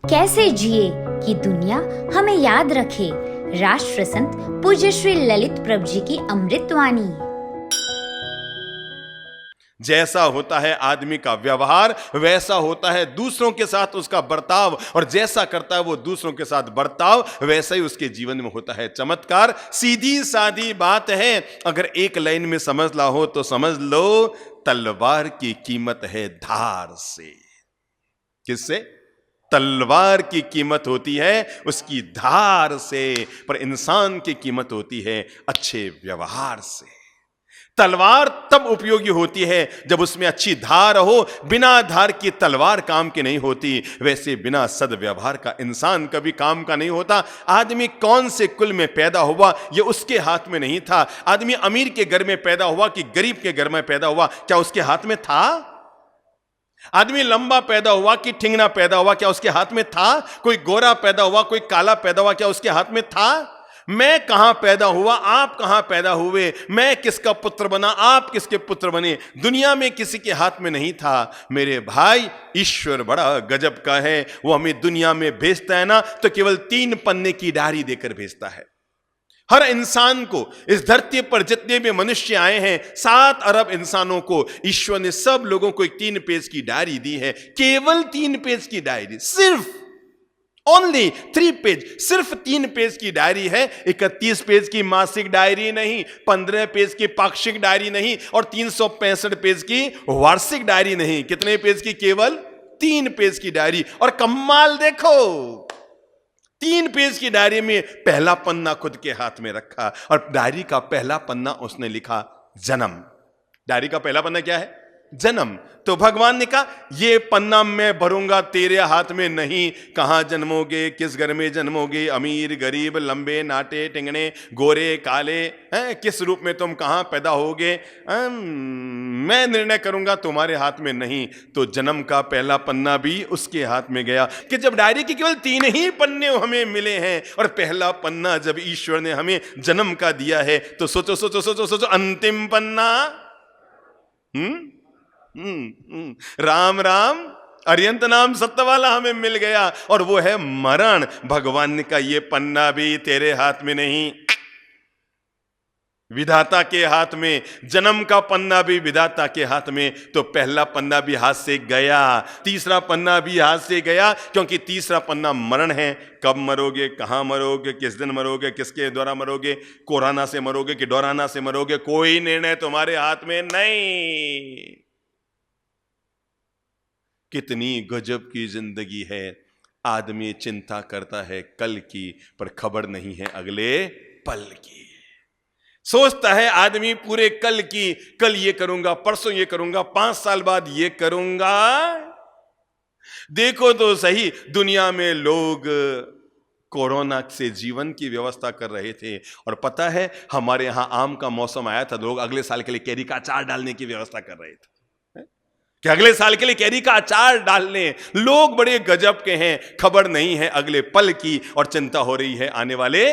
कैसे जिए कि दुनिया हमें याद रखे। राष्ट्र संत पूज्य श्री ललित प्रभु जी की अमृतवाणी। जैसा होता है आदमी का व्यवहार, वैसा होता है दूसरों के साथ उसका बर्ताव, और जैसा करता है वो दूसरों के साथ बर्ताव, वैसा ही उसके जीवन में होता है चमत्कार। सीधी सादी बात है, अगर एक लाइन में समझ ला हो तो समझ लो, तलवार की कीमत है धार से। किससे? तलवार की कीमत होती है उसकी धार से, पर इंसान की कीमत होती है अच्छे व्यवहार से। तलवार तब उपयोगी होती है जब उसमें अच्छी धार हो, बिना धार की तलवार काम की नहीं होती। वैसे बिना सद्व्यवहार का इंसान कभी काम का नहीं होता। आदमी कौन से कुल में पैदा हुआ ये उसके हाथ में नहीं था। आदमी अमीर के घर में पैदा हुआ कि गरीब के घर में पैदा हुआ, क्या उसके हाथ में था? आदमी लंबा पैदा हुआ कि ठिंगना पैदा हुआ, क्या उसके हाथ में था? कोई गोरा पैदा हुआ, कोई काला पैदा हुआ, क्या उसके हाथ में था? मैं कहां पैदा हुआ, आप कहां पैदा हुए, मैं किसका पुत्र बना, आप किसके पुत्र बने, दुनिया में किसी के हाथ में नहीं था। मेरे भाई, ईश्वर बड़ा गजब का है। वो हमें दुनिया में भेजता है ना, तो केवल 3 पन्ने की डायरी देकर भेजता है। हर इंसान को, इस धरती पर जितने भी मनुष्य आए हैं, 7 अरब इंसानों को ईश्वर ने सब लोगों को एक 3 पेज की डायरी दी है। केवल 3 पेज की डायरी, सिर्फ ओनली 3 पेज, सिर्फ 3 पेज की डायरी है। 31 पेज की मासिक डायरी नहीं, 15 पेज की पाक्षिक डायरी नहीं, और 365 पेज की वार्षिक डायरी नहीं। कितने पेज की? केवल 3 पेज की डायरी। और कमाल देखो, 3 पेज की डायरी में पहला पन्ना खुद के हाथ में रखा, और डायरी का पहला पन्ना उसने लिखा जन्म। डायरी का पहला पन्ना क्या है? जन्म। तो भगवान ने कहा, ये पन्ना मैं भरूंगा तेरे हाथ में नहीं। कहां जन्मोगे, किस घर में जन्मोगे, अमीर गरीब, लंबे नाटे टिंगने, गोरे काले, हैं, किस रूप में तुम कहां पैदा होगे, मैं निर्णय करूंगा, तुम्हारे हाथ में नहीं। तो जन्म का पहला पन्ना भी उसके हाथ में गया। कि जब डायरी के केवल 3 ही पन्ने हमें मिले हैं, और पहला पन्ना जब ईश्वर ने हमें जन्म का दिया है, तो सोचो सोचो सोचो सोचो, अंतिम पन्ना राम राम अरियंत नाम सत्य वाला हमें मिल गया, और वो है मरण। भगवान ने कहा, ये पन्ना भी तेरे हाथ में नहीं, विधाता के हाथ में। जन्म का पन्ना भी विधाता के हाथ में। तो पहला पन्ना भी हाथ से गया, तीसरा पन्ना भी हाथ से गया, क्योंकि तीसरा पन्ना मरण है। कब मरोगे, कहां मरोगे, किस दिन मरोगे, किसके द्वारा मरोगे, कोरोना से मरोगे कि डोराना से मरोगे, कोई निर्णय तुम्हारे हाथ में नहीं। कितनी गजब की जिंदगी है। आदमी चिंता करता है कल की, पर खबर नहीं है अगले पल की। सोचता है आदमी पूरे कल की, कल ये करूंगा, परसों ये करूंगा, 5 साल बाद ये करूंगा। देखो तो सही, दुनिया में लोग कोरोना से जीवन की व्यवस्था कर रहे थे, और पता है हमारे यहां आम का मौसम आया था, लोग अगले साल के लिए कैरी का अचार डालने की व्यवस्था कर रहे थे कि अगले साल के लिए कैरी का अचार डालने। लोग बड़े गजब के हैं, खबर नहीं है अगले पल की, और चिंता हो रही है आने वाले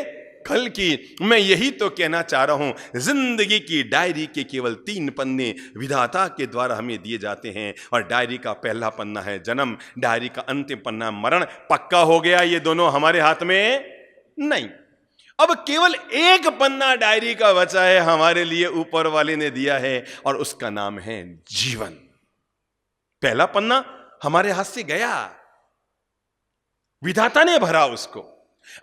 कल की। मैं यही तो कहना चाह रहा हूं, जिंदगी की डायरी के केवल 3 पन्ने विधाता के द्वारा हमें दिए जाते हैं, और डायरी का पहला पन्ना है जन्म, डायरी का अंतिम पन्ना मरण। पक्का हो गया, ये दोनों हमारे हाथ में नहीं। अब केवल एक पन्ना डायरी का बचा है, हमारे लिए ऊपर वाले ने दिया है, और उसका नाम है जीवन। पहला पन्ना हमारे हाथ से गया, विधाता ने भरा उसको।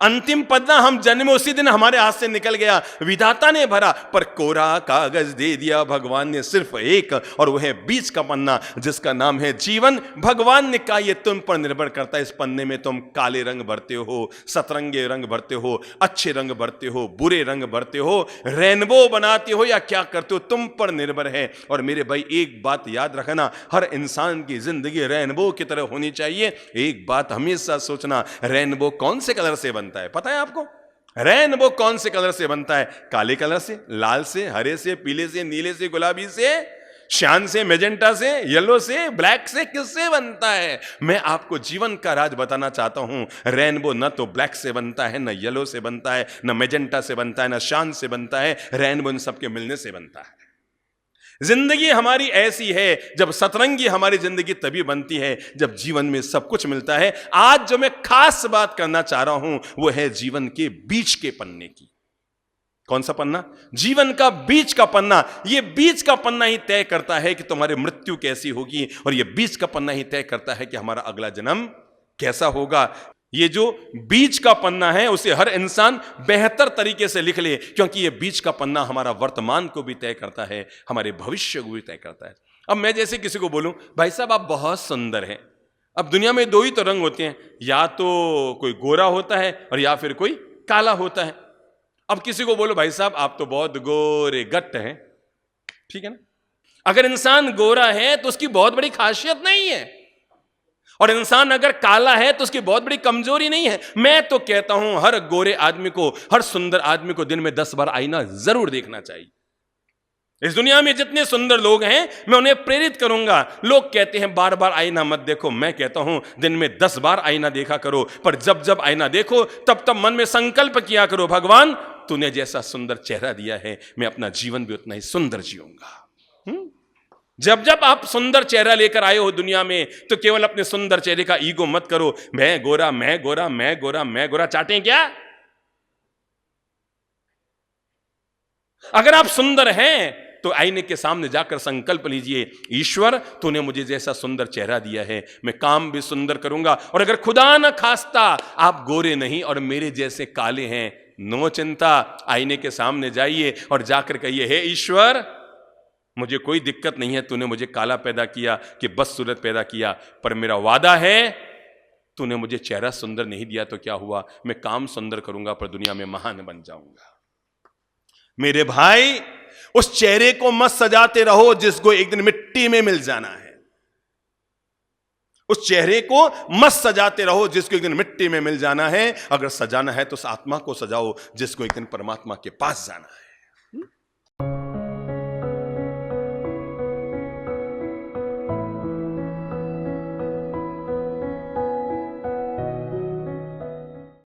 अंतिम पन्ना हम जन्मे उसी दिन हमारे हाथ से निकल गया, विधाता ने भरा, पर कोरा कागज दे दिया भगवान ने सिर्फ एक, और वह है बीच का पन्ना जिसका नाम है जीवन। भगवान ने कहा, यह तुम पर निर्भर करता है, इस पन्ने में तुम काले रंग भरते हो, सतरंगे रंग भरते हो, अच्छे रंग भरते हो, बुरे रंग भरते हो, रेनबो बनाते हो, या क्या करते हो, तुम पर निर्भर है। और मेरे भाई, एक बात याद रखना, हर इंसान की जिंदगी रेनबो की तरह होनी चाहिए। एक बात हमेशा सोचना, रेनबो कौन से कलर से बनता है, पता है आपको? रेनबो कौन से कलर से बनता है? काले कलर से, लाल से, हरे से, पीले से, नीले से, गुलाबी से, श्यान से, मैजेंटा से, येलो से, ब्लैक से, किससे बनता है? मैं आपको जीवन का राज बताना चाहता हूं। रेनबो न तो ब्लैक से बनता है, न येलो से बनता है, न मैजेंटा से बनता है, न श्यान से बनता है। रेनबो इन सबके मिलने से बनता है। जिंदगी हमारी ऐसी है, जब सतरंगी हमारी जिंदगी तभी बनती है जब जीवन में सब कुछ मिलता है। आज जो मैं खास बात करना चाह रहा हूं वो है जीवन के बीच के पन्ने की। कौन सा पन्ना? जीवन का बीच का पन्ना। ये बीच का पन्ना ही तय करता है कि तुम्हारी मृत्यु कैसी होगी, और ये बीच का पन्ना ही तय करता है कि हमारा अगला जन्म कैसा होगा। ये जो बीच का पन्ना है उसे हर इंसान बेहतर तरीके से लिख ले, क्योंकि ये बीच का पन्ना हमारा वर्तमान को भी तय करता है, हमारे भविष्य को भी तय करता है। अब मैं जैसे किसी को बोलूं, भाई साहब आप बहुत सुंदर हैं। अब दुनिया में दो ही तो रंग होते हैं, या तो कोई गोरा होता है और या फिर कोई काला होता है। अब किसी को बोलो भाई साहब आप तो बहुत गोरे गट्ट हैं, ठीक है ना। अगर इंसान गोरा है तो उसकी बहुत बड़ी खासियत नहीं है, और इंसान अगर काला है तो उसकी बहुत बड़ी कमजोरी नहीं है। मैं तो कहता हूं हर गोरे आदमी को, हर सुंदर आदमी को दिन में 10 बार आईना जरूर देखना चाहिए। इस दुनिया में जितने सुंदर लोग हैं मैं उन्हें प्रेरित करूंगा। लोग कहते हैं बार बार आईना मत देखो, मैं कहता हूं दिन में 10 बार आईना देखा करो, पर जब जब आईना देखो तब तब मन में संकल्प किया करो, भगवान तूने जैसा सुंदर चेहरा दिया है मैं अपना जीवन भी उतना ही सुंदर जीऊंगा। जब जब आप सुंदर चेहरा लेकर आए हो दुनिया में, तो केवल अपने सुंदर चेहरे का ईगो मत करो, मैं गोरा मैं गोरा मैं गोरा मैं गोरा। चाटें क्या? अगर आप सुंदर हैं तो आईने के सामने जाकर संकल्प लीजिए, ईश्वर तूने मुझे जैसा सुंदर चेहरा दिया है मैं काम भी सुंदर करूंगा। और अगर खुदा न खास्ता आप गोरे नहीं और मेरे जैसे काले हैं, नो चिंता, आईने के सामने जाइए और जाकर कहिए, हे ईश्वर मुझे कोई दिक्कत नहीं है, तूने मुझे काला पैदा किया कि बदसूरत पैदा किया, पर मेरा वादा है तूने मुझे चेहरा सुंदर नहीं दिया तो क्या हुआ, मैं काम सुंदर करूंगा पर दुनिया में महान बन जाऊंगा। मेरे भाई उस चेहरे को मत सजाते रहो जिसको एक दिन मिट्टी में मिल जाना है। उस चेहरे को मत सजाते रहो जिसको एक दिन मिट्टी में मिल जाना है। अगर सजाना है तो उस आत्मा को सजाओ जिसको एक दिन परमात्मा के पास जाना है।